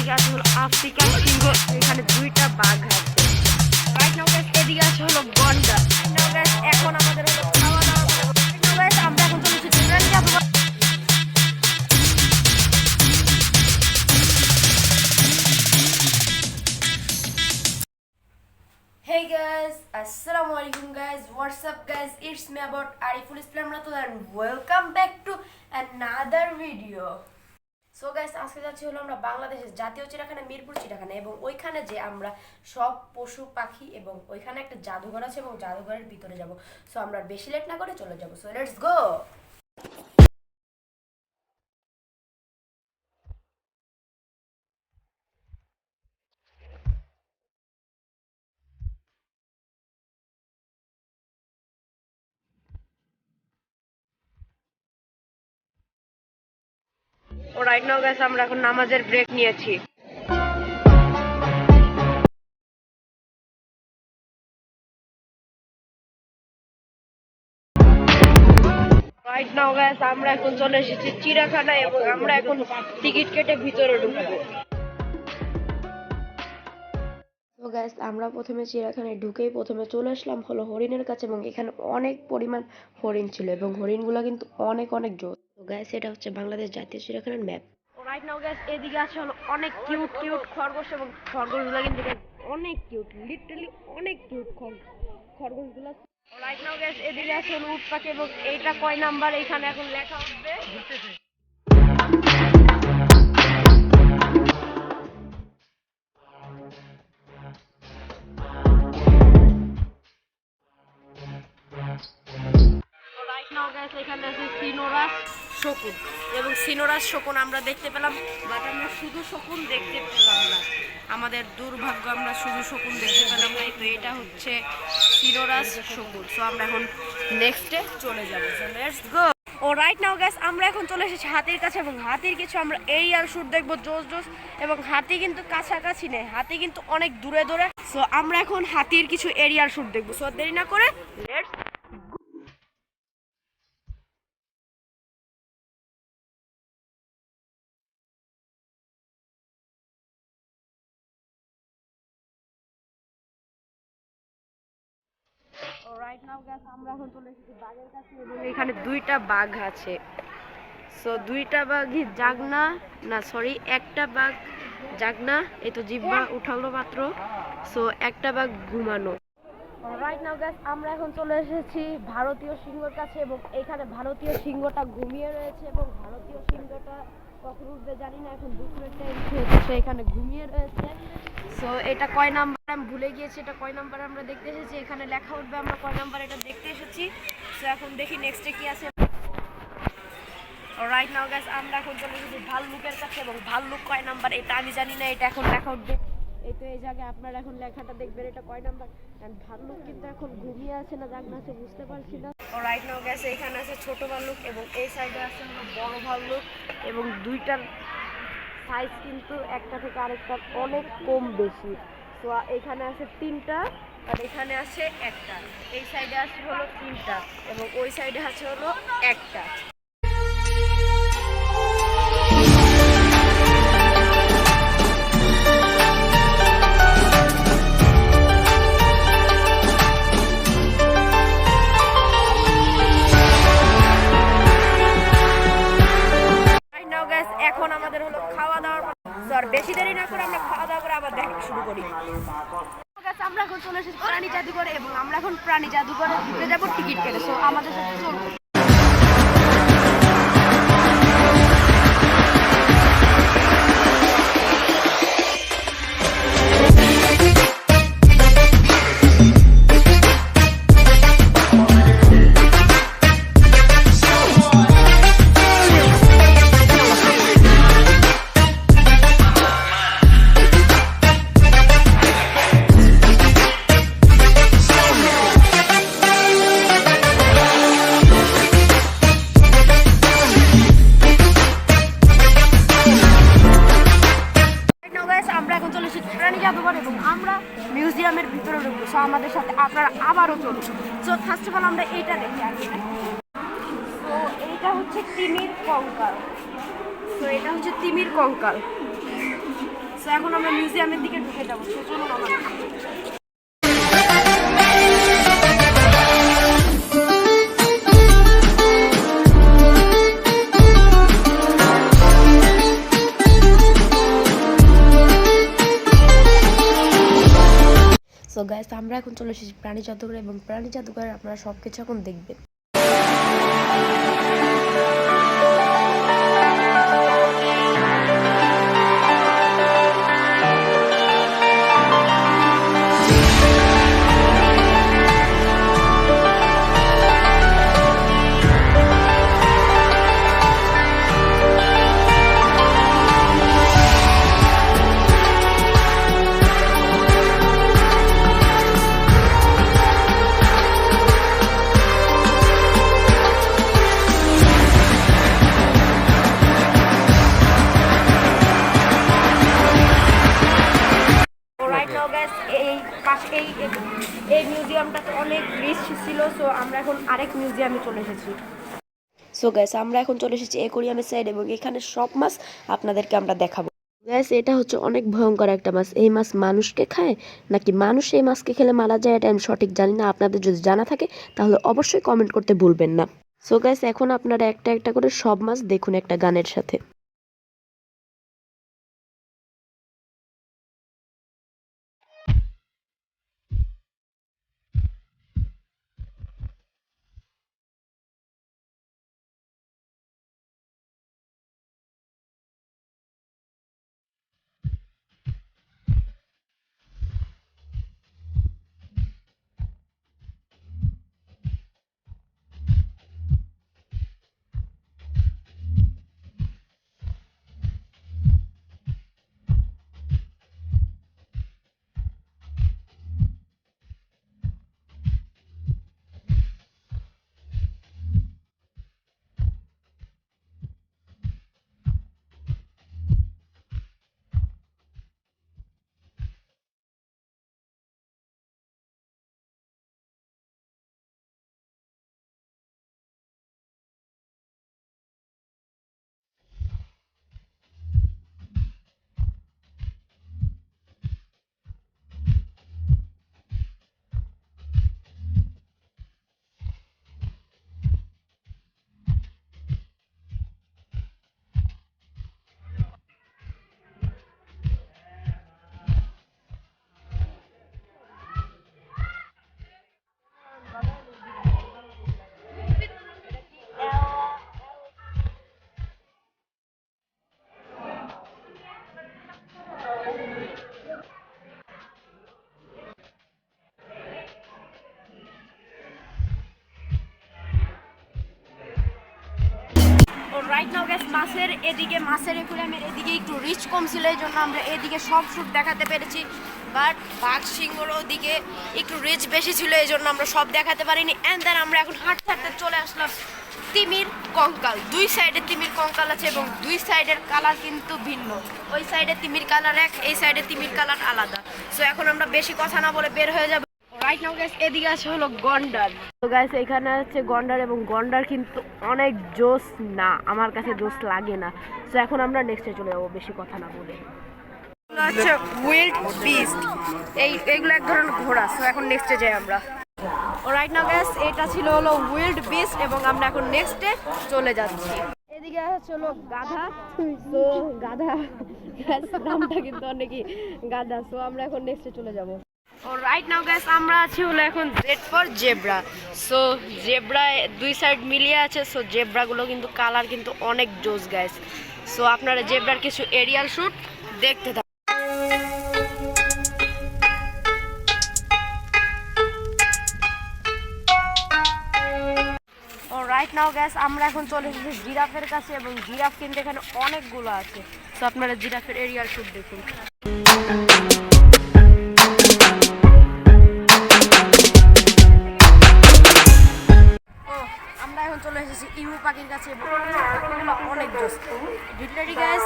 এদিকে আছে হলো আফ্রিকান সিংহ, এখানে দুইটা বাঘ আছে। রাইট নাও গাইস এদিকে আছে হলো গন্ডার। রাইট নাও গাইস এখন আমাদের হলো খাওয়া দাওয়া করা। রাইট নাও গাইস আমরা এখন চলেছি প্রাণী জাদুঘর। Hey guys, Assalamualaikum guys, what's up guys, it's me about Ariful Islam Ratul and welcome back to another video. So guys, আজকে যাচ্ছি হলো আমরা বাংলাদেশের জাতীয় চিড়িয়াখানা মিরপুর চিড়িয়াখানা, এবং ওইখানে যে আমরা সব পশু পাখি এবং ওইখানে একটা জাদুঘর আছে এবং জাদুঘরের ভিতরে যাব। সো আমরা বেশি লেট না করে চলে যাব। So let's go. Right now guys আমরা এখন নামাজের ব্রেক নিয়েছি। রাইট নাও গাইস আমরা এখন চলে এসেছি চিড়িয়াখানায় এবং আমরা এখন টিকিট কেটে ভিতরে ঢুকবো। তো গাইস আমরা প্রথমে চিড়িয়াখানায় ঢুকেই প্রথমে চলে আসলাম হলো হরিণের কাছে, এবং এখানে অনেক পরিমাণ হরিণ ছিল এবং হরিণগুলো কিন্তু অনেক অনেক জোর। তো গাইস এটা হচ্ছে বাংলাদেশ জাতীয় চিড়িয়াখানার ম্যাপ। রাইট নাও গাইস এদিকে আছে হলো অনেক কিউট কিউট খরগোশ, এবং খরগোশগুলো কিন্তু অনেক কিউট, লিটারালি অনেক কিউট খরগোশগুলো। রাইট নাও গাইস এদিকে আছে হলো উট পাখি, এবং এইটা কয় নাম্বার এখানে এখন লেখা উঠবে। এখানে আছে সিনোরাস শকুন, এবং সিনোরাস শকুন আমরা দেখতে পেলাম, বাট আমরা শুধু শকুন দেখতে পেলাম না। আমাদের দুর্ভাগ্য, আমরা শুধু শকুন দেখতে পেলাম না। তো এটা হচ্ছে সিনোরাস শকুন। সো আমরা এখন নেক্সটে চলে যাবো। So let's go. Oh right now guys আমরা এখন চলে এসেছি হাতির কাছে, এবং হাতির কিছু আমরা এরিয়াল শুট দেখবো জোস জোস, এবং হাতি কিন্তু কাছাকাছি নেই, হাতি কিন্তু অনেক দূরে দূরে। সো আমরা এখন হাতির কিছু এরিয়াল শুট দেখবো। সো দেরি না করে লেটস। রাইট নাও গাইস আমরা এখন চলে এসেছি বাঘের কাছে, এবং এখানে দুইটা বাঘ আছে। সো দুইটা বাঘই জাগনা, না সরি একটা বাঘ জাগনা, এই তো জিহ্বা উঠালো মাত্র। সো একটা বাঘ ঘুমানো। রাইট নাও গাইস আমরা এখন চলে এসেছি ভারতীয় সিংহর কাছে, এবং এখানে ভারতীয় সিংহটা ঘুমিয়ে রয়েছে, এবং ভারতীয় সিংহটা কখন উঠবে জানি না, এখন দুপুরের টাইম হচ্ছে, এখানে ঘুমিয়ে রয়েছে। সো এটা কয় নাম্বার আমি ভুলে গিয়েছি, এটা কয় নাম্বার আমরা দেখতে এসেছি, এখানে লেখা উঠবে আমরা কয় নাম্বার এটা দেখতে এসেছি। সো এখন দেখি নেক্সটে কি আছে। রাইট নাও গাইস আমরা এখন চলে এসেছি ভাল্লুকের কাছে, এবং ভাল্লুক কয় নাম্বার এটা আমি জানি না, এটা এখন লেখা উঠবে। এই তো এই জায়গায় আপনারা এখন লেখাটা দেখবেন এটা কয় নাম্বার। ভাল্লুক কিন্তু এখন ঘুমিয়ে আছে না জাগনা আছে বুঝতে পারছি না। রাইট নাও গাইস এখানে আছে ছোট ভাল্লুক, এবং এই সাইডে আছে বড় ভাল্লুক, এবং দুইটার সাইজ কিন্তু একটা থেকে আরেকটা অনেক কম বেশি। তো এখানে আছে তিনটা, আর এখানে আছে একটা, এই সাইডে আছে হলো তিনটা, এবং ওই সাইডে আছে হলো একটা। এখন আমাদের হলো খাওয়া দাওয়ার, আর বেশি দেরি না করে আমরা খাওয়া দাওয়া করে আবার দেখা শুরু করি। আমরা এখন চলে এসেছি প্রাণী জাদুঘরে, এবং আমরা এখন প্রাণী জাদুঘরে ঢুকে যাবো টিকিট কেটে। সো আমাদের সাথে চলুন। এবং আমরা মিউজিয়ামের ভিতরে ঢুকবো। সো আমাদের সাথে আপনারা আবারও চলুন। সো ফার্স্ট অফ অল আমরা এইটা দেখি আগে। তো এইটা হচ্ছে তিমির কঙ্কাল। সো এটা হচ্ছে তিমির কঙ্কাল। সো সো এখন আমরা মিউজিয়ামের দিকে ঢুকে যাবো। সো চলুন আমরা। সো গাইস আমরা এখন চলে এসেছি প্রাণী জাদুঘরে, এবং প্রাণী জাদুঘরে আপনারা সব কিছু এখন দেখবেন। এই মিউজিয়ামটাতে অনেক রিচ ছিল। সো আমরা এখন আরেক মিউজিয়ামে চলে এসেছি। সো গাইস আমরা এখন চলে এসেছি অ্যাকোয়ারিয়ামের সাইড, এবং এখানে সব মাছ আপনাদেরকে আমরা দেখাবো। গাইস এটা হচ্ছে অনেক ভয়ঙ্কর একটা মাছ। এই মাছ মানুষকে খায় নাকি মানুষ এই মাছকে খেলে মারা যায় এটা আমি সঠিক জানি না। আপনাদের যদি জানা থাকে তাহলে অবশ্যই কমেন্ট করতে ভুলবেন না। সো গাইস এখন আপনারা একটা একটা করে সব মাছ দেখুন একটা গানের সাথে। রাইট নাও গাইস মাছের অ্যাকোয়ারিয়ামের এদিকে একটু রিচ কম ছিল, এই জন্য আমরা এদিকে সব শুট দেখাতে পেরেছি। বাট বাঘ সিংহর ওদিকে একটু রিচ বেশি ছিল, এই জন্য আমরা সব দেখাতে পারিনি। অ্যান্ড দেন আমরা এখন হাঁটতে হাঁটতে চলে আসলাম তিমির কঙ্কাল। দুই সাইডে তিমির কঙ্কাল আছে এবং দুই সাইডের কালার কিন্তু ভিন্ন। ওই সাইডে তিমির কালার এক, এই সাইডে তিমির কালার আলাদা। সো এখন আমরা বেশি কথা না বলে বের হয়ে যাব। রাইট নাও গাইস এদিকে আছে হলো গন্ডার। তো গাইস এখানে আছে গন্ডার, এবং গন্ডার কিন্তু অনেক জোস না, আমার কাছে জোস লাগে না। সো এখন আমরা নেক্সটে চলে যাবো বেশি কথা না বলে। আচ্ছা উইল্ড বিস্ট, এইগুলো এক ধরনের ঘোড়া। সো এখন নেক্সটে যাই আমরা। রাইট নাও গাইস এটা ছিল হলো উইল্ড বিস্ট, এবং আমরা এখন নেক্সটে চলে যাচ্ছি। এদিকে আছে হলো গাধা। তো গাধা নামটা কিন্তু অনেকই গাধা। সো আমরা এখন নেক্সটে চলে যাবো। রাইট নাও গাইস আমরা আছি হলো এখন Z for zebra. So zebra দুই সাইড মিলিয়ে আছে। সো জেব্রাগুলো কিন্তু কালার কিন্তু অনেক জোস গাইস। সো আপনারা জেব্রার কিছু এরিয়াল শুট দেখতে থাকুন। রাইট নাও গাইস আমরা এখন চলে এসেছি জিরাফের কাছে, এবং জিরাফ কিন্তু এখানে অনেকগুলো আছে। সো আপনারা জিরাফের এরিয়াল শুট দেখুন। চলে এসেছি ইমু পাখির কাছে, অনেক জোস। লিটারালি গাইস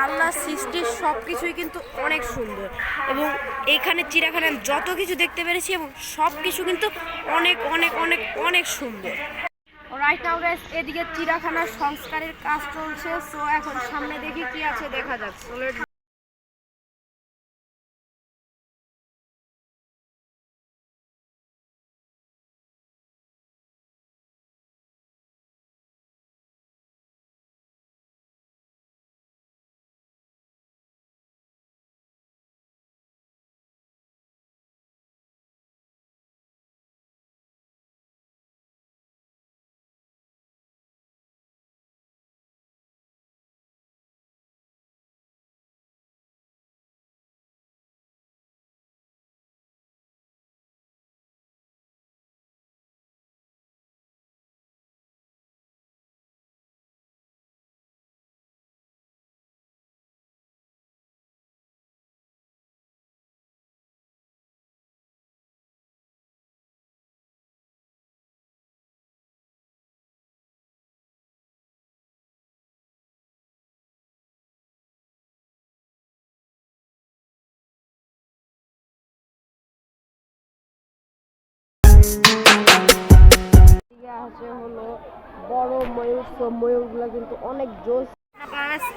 আল্লাহ সৃষ্টি সব কিছুই কিন্তু অনেক সুন্দর, এবং এখানে চিড়িয়াখানায় যত কিছু দেখতে পেরেছি এবং সব কিছু কিন্তু অনেক অনেক অনেক অনেক সুন্দর। রাইট নাও গাইস এদিকে চিড়িয়াখানার সংস্কারের কাজ চলছে। সো এখন সামনে দেখি কি আছে দেখা যাক। আছে হলো বড় ময়ূর। তো ময়ূরগুলো কিন্তু অনেক জোস।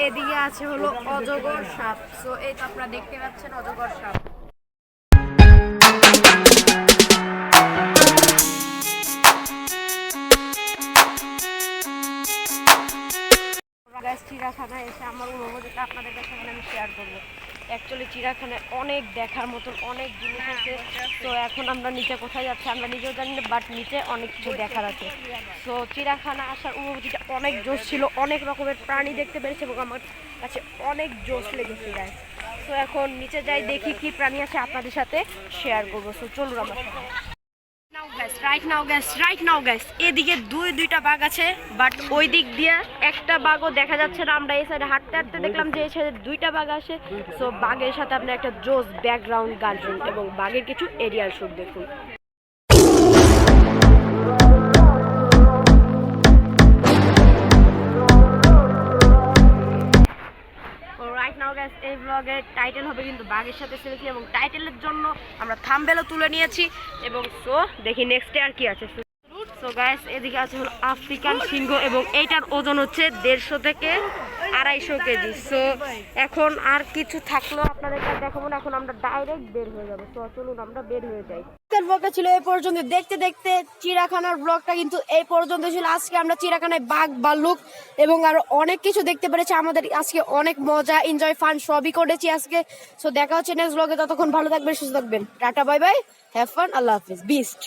এদিকে আছে হলো অজগর সাপ। সো এই তো আপনারা দেখতে পাচ্ছেন অজগর সাপ। চিড়িয়াখানায় এসে আমার অনুভূতিটা আপনাদের কাছে আমি শেয়ার করবো। অ্যাকচুয়ালি চিড়িয়াখানায় অনেক দেখার মতন অনেক জিনিস আছে। তো এখন আমরা নিচে কোথায় যাচ্ছি আমরা নিজেও জানি না, বাট নিচে অনেক কিছু দেখার আছে। তো চিড়িয়াখানা আসার অনুভূতিটা অনেক জোশ ছিল, অনেক রকমের প্রাণী দেখতে পেরেছি এবং আমার কাছে অনেক জোশ লেগেছে গাইস। তো এখন নিচে যাই, দেখি কি প্রাণী আছে আপনাদের সাথে শেয়ার করবো। সো চলুন আমার রাইট নাও গাইস এদিকে দুইটা বাঘ আছে, বাট ওই দিক দিয়ে একটা বাঘও দেখা যাচ্ছে না। আমরা এই সাইডে হাঁটতে হাঁটতে দেখলাম যে এই সাইডে দুইটা বাঘ আসে। সো বাঘের সাথে আপনার একটা জোস ব্যাকগ্রাউন্ড গান শুন এবং বাঘের কিছু এরিয়াল শুট দেখুন। এই ব্লগের টাইটেল হবে কিন্তু বাঘের সাথে সেলফি, এবং টাইটেলের জন্য আমরা থাম্বনেলও তুলে নিয়েছি। এবং সো দেখি নেক্সটে আর কি আছে। সো গাইস এদিকে আছে হলো আফ্রিকান সিংহ এবং এইটার ওজন হচ্ছে 150 থেকে 250 কেজি। সো এখন আর কিছু থাকলো আপনাদেরকে দেখাবো না, এখন আমরা ডাইরেক্ট বের হয়ে যাবো। তো চলুন আমরা বের হয়ে যাই। ব্লগটা ছিল এই পর্যন্ত। দেখতে দেখতে চিড়িয়াখানার ব্লগটা কিন্তু এই পর্যন্ত ছিল। আজকে আমরা চিড়িয়াখানায় বাঘ, ভাল্লুক এবং আরো অনেক কিছু দেখতে পেরেছি। আমাদের আজকে অনেক মজা, এনজয়, ফান সবই করেছি আজকে। সো দেখা হচ্ছে নেক্সট ব্লগে। ততক্ষণ ভালো থাকবেন, সুস্থ থাকবেন। Tata, bye bye, have fun, Allah Hafiz, beast.